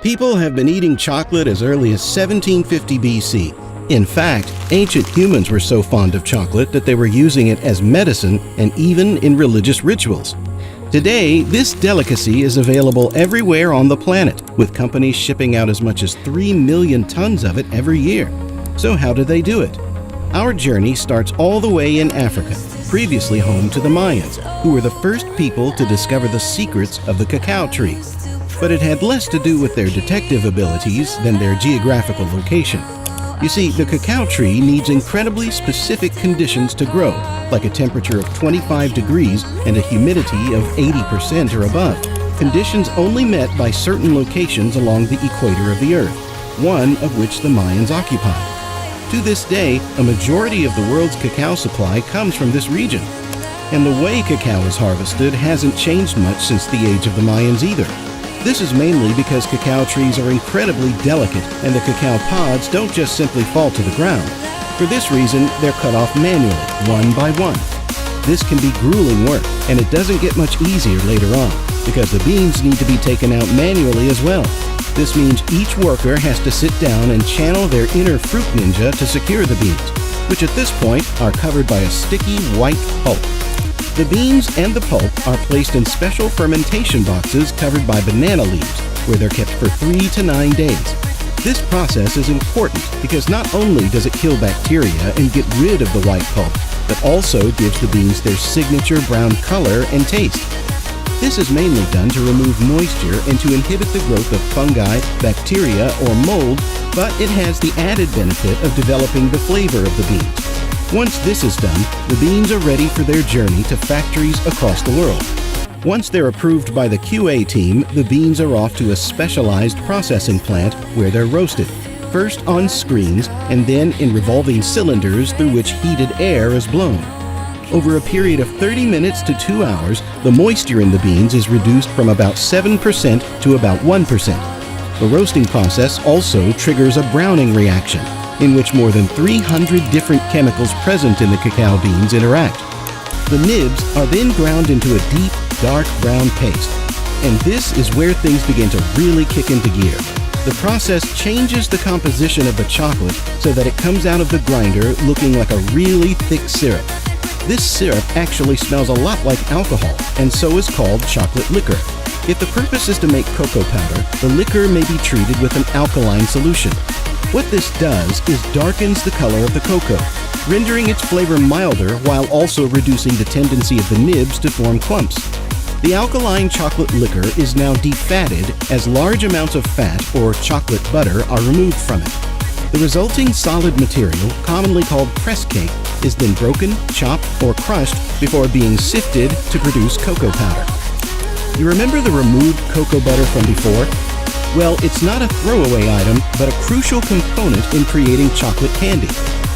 People have been eating chocolate as early as 1750 BC. In fact, ancient humans were so fond of chocolate that they were using it as medicine and even in religious rituals. Today, this delicacy is available everywhere on the planet, with companies shipping out as much as 3 million tons of it every year. So how do they do it? Our journey starts all the way in Africa, previously home to the Mayans, who were the first people to discover the secrets of the cacao tree. But it had less to do with their detective abilities than their geographical location. You see, the cacao tree needs incredibly specific conditions to grow, like a temperature of 25 degrees and a humidity of 80% or above, conditions only met by certain locations along the equator of the Earth, one of which the Mayans occupied. To this day, a majority of the world's cacao supply comes from this region. And the way cacao is harvested hasn't changed much since the age of the Mayans either. This is mainly because cacao trees are incredibly delicate and the cacao pods don't just simply fall to the ground. For this reason, they're cut off manually, one by one. This can be grueling work, and it doesn't get much easier later on, because the beans need to be taken out manually as well. This means each worker has to sit down and channel their inner fruit ninja to secure the beans, which at this point are covered by a sticky white pulp. The beans and the pulp are placed in special fermentation boxes covered by banana leaves, where they're kept for 3 to 9 days. This process is important because not only does it kill bacteria and get rid of the white pulp, but also gives the beans their signature brown color and taste. This is mainly done to remove moisture and to inhibit the growth of fungi, bacteria, or mold, but it has the added benefit of developing the flavor of the beans. Once this is done, the beans are ready for their journey to factories across the world. Once they're approved by the QA team, the beans are off to a specialized processing plant where they're roasted, first on screens and then in revolving cylinders through which heated air is blown. Over a period of 30 minutes to 2 hours, the moisture in the beans is reduced from about 7% to about 1%. The roasting process also triggers a browning reaction, in which more than 300 different chemicals present in the cacao beans interact. The nibs are then ground into a deep, dark brown paste, and this is where things begin to really kick into gear. The process changes the composition of the chocolate so that it comes out of the grinder looking like a really thick syrup. This syrup actually smells a lot like alcohol, and so is called chocolate liquor. If the purpose is to make cocoa powder, the liquor may be treated with an alkaline solution. What this does is darkens the color of the cocoa, rendering its flavor milder while also reducing the tendency of the nibs to form clumps. The alkaline chocolate liquor is now defatted as large amounts of fat or chocolate butter are removed from it. The resulting solid material, commonly called press cake, is then broken, chopped, or crushed before being sifted to produce cocoa powder. You remember the removed cocoa butter from before? Well, it's not a throwaway item, but a crucial component in creating chocolate candy.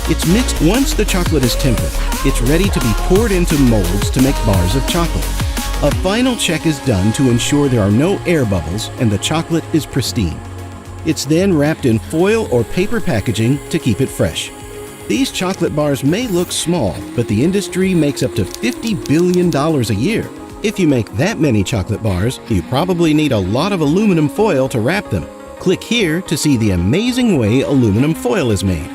It's mixed once the chocolate is tempered. It's ready to be poured into molds to make bars of chocolate. A final check is done to ensure there are no air bubbles and the chocolate is pristine. It's then wrapped in foil or paper packaging to keep it fresh. These chocolate bars may look small, but the industry makes up to $50 billion a year. If you make that many chocolate bars, you probably need a lot of aluminum foil to wrap them. Click here to see the amazing way aluminum foil is made.